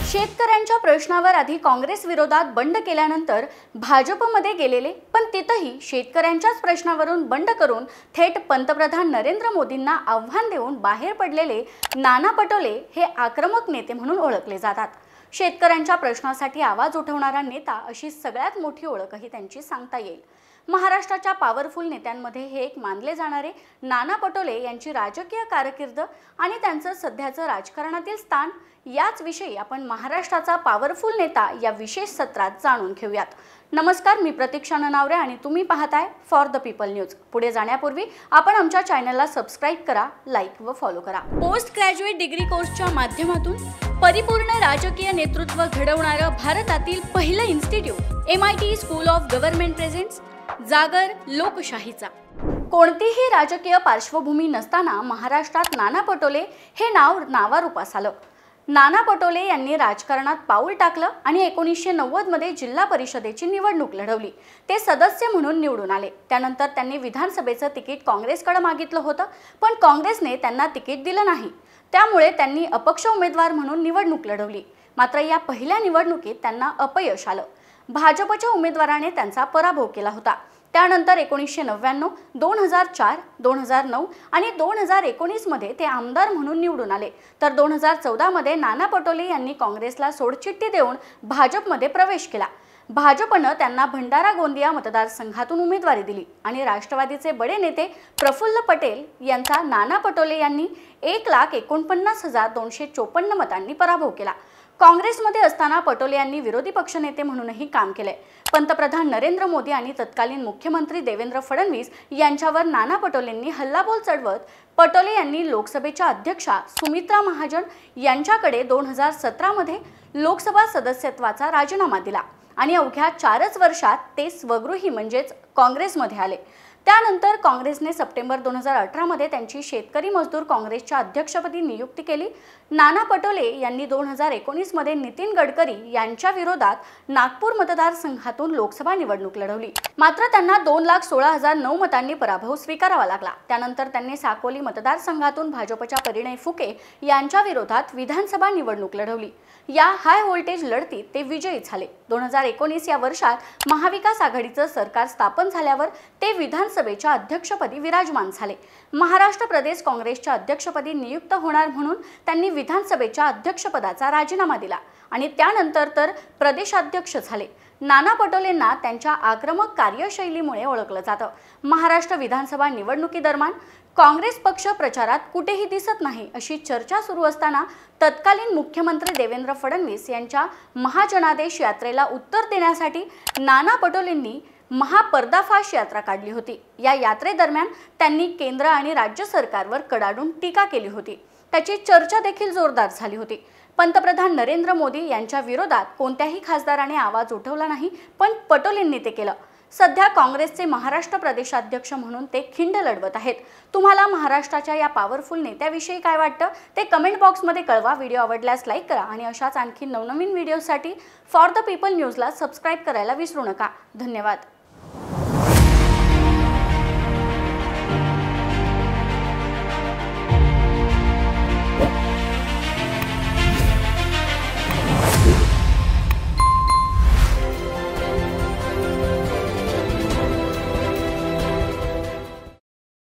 शेतकऱ्यांच्या प्रश्नावर आधी काँग्रेस विरोधात बंड केल्यानंतर भाजपमध्ये गेलेले पण तिथेही शेतकऱ्यांच्याच प्रश्नावरून बंड करून थेट पंतप्रधान नरेंद्र मोदींना आव्हान देऊन बाहेर पडलेले नाना पटोले हे आक्रमक नेते म्हणून ओळखले जातात। शेतकऱ्यांच्या प्रश्नासाठी आवाज उठवणारा नेता अशी सगळ्यात मोठी ओळखही त्यांची सांगता येईल। महाराष्ट्राच्या पॉवरफुल नेत्यांमध्ये हे एक मानले जाणारे नाना पटोले यांची राजकीय कारकीर्द आणि त्यांचं सध्याचं राजकारणातील स्थान याच विषयी आपण महाराष्ट्राचा पॉवरफुल नेता या विशेष सत्रात जाणून घेऊयात। नमस्कार, मी प्रतीक्षा ननावरे आणि तुम्ही पाहताय फॉर द पीपल न्यूज। पुढे जाण्यापूर्वी आपण आमच्या चॅनलला सबस्क्राइब करा, लाईक व फॉलो करा। पोस्ट ग्रॅज्युएट डिग्री कोर्सच्या माध्यमातून परिपूर्ण राजकीय नेतृत्व घडवणारं भारतातील पहिलं institute MIT school of government presents जागर लोकशाहीचा। कोणतीही राजकीय पार्श्वभूमी नसताना महाराष्ट्रात नाना पटोले हे नाव नावारूपास आलं। नाना पटोले यांनी राजकारणात पाऊल टाकलं आणि 1990 मध्ये जिल्हा परिषदेची निवडणूक लढवली। ते सदस्य म्हणून निवडून आले। त्यानंतर त्यांनी विधानसभेचं तिकीट काँग्रेसकडे मागितलं होतं, पण काँग्रेसने त्यांना तिकीट दिलं नाही। त्यामुळे त्यांनी अपक्ष उमेदवार म्हणून निवडणूक लढवली। मात्र या पहिल्या निवडणुकीत त्यांना अपयश आलं। भाजपच्या उमेदवाराने त्यांचा पराभव केला होता। त्यानंतर 1999, 2004, 2009 आणि 2019 मध्ये ते आमदार म्हणून निवडून आले। तर 2014 मध्ये नाना पटोले यांनी काँग्रेसला सोडचिठ्ठी देऊन भाजपमध्ये प्रवेश केला। भाजपने त्यांना भंडारा गोंदिया मतदारसंघातून उमेदवारी दिली आणि राष्ट्रवादीचे बडे नेते प्रफुल्ल पटेल यांचा नाना पटोले यांनी 1,49,254 मतांनी पराभव केला। काँग्रेसमध्ये असताना पटोले यांनी विरोधी पक्षनेते म्हणूनही काम केले। पंतप्रधान नरेंद्र मोदी आणि तत्कालीन मुख्यमंत्री देवेंद्र फडणवीस यांच्यावर नाना पटोलेंनी हल्लाबोल चढवत पटोले यांनी लोकसभेच्या अध्यक्षा सुमित्रा महाजन यांच्याकडे 2017 मध्ये लोकसभा सदस्यत्वाचा राजीनामा दिला आणि अवघ्या 4च वर्षात ते स्वगृही म्हणजेच काँग्रेसमध्ये आले। त्यानंतर काँग्रेसने सप्टेंबर 2018 मध्ये त्यांची शेतकरी मजदूर काँग्रेसच्या अध्यक्षपदी नियुक्ती केली। नाना पटोले यांनी 2019 मध्ये नितीन गडकरी यांच्या विरोधात नागपूर मतदारसंघातून लोकसभा निवडणूक लढवली। मात्र त्यांना 2,16,009 मतांनी पराभव स्वीकारावा लागला। त्यानंतर त्यांनी साकोली मतदारसंघातून भाजपच्या परिणय फुके यांच्या विरोधात विधानसभा निवडणूक लढवली। या हाय व्होल्टेज लढतीत ते विजयी झाले। 2019 या वर्षात महाविकास आघाडीचं सरकार स्थापन झाल्यावर ते विधानसभेच्या अध्यक्षपदी विराजमान झाले। महाराष्ट्र प्रदेश काँग्रेसच्या अध्यक्षपदी नियुक्त होणार म्हणून त्यांनी विधानसभेच्या अध्यक्षपदाचा राजीनामा दिला आणि त्यानंतर तर प्रदेशाध्यक्ष झाले। नाना पटोलेंना त्यांच्या आक्रमक कार्यशैलीमुळे ओळखलं जातं। महाराष्ट्र विधानसभा निवडणुकीदरम्यान काँग्रेस पक्ष प्रचारात कुठेही दिसत नाही अशी चर्चा सुरू असताना तत्कालीन मुख्यमंत्री देवेंद्र फडणवीस यांच्या महाजनादेश यात्रेला उत्तर देण्यासाठी नाना पटोलेंनी महापर्दाफाश यात्रा काढली होती। या यात्रेदरम्यान त्यांनी केंद्र आणि राज्य सरकारवर कडाडून टीका केली होती। त्याची चर्चा देखील जोरदार झाली होती। पंतप्रधान नरेंद्र मोदी यांच्या विरोधात कोणत्याही खासदाराने आवाज उठवला नाही, पण पटोलेंनी ते केलं। सध्या काँग्रेसचे महाराष्ट्र प्रदेशाध्यक्ष म्हणून ते खिंड लढवत आहेत। तुम्हाला महाराष्ट्राच्या या पॉवरफुल नेत्याविषयी काय वाटतं ते कमेंट बॉक्समध्ये कळवा। व्हिडिओ आवडल्यास लाईक करा आणि अशाच आणखी नवनवीन व्हिडिओसाठी फॉर द पीपल न्यूजला सबस्क्राइब करायला विसरू नका। धन्यवाद।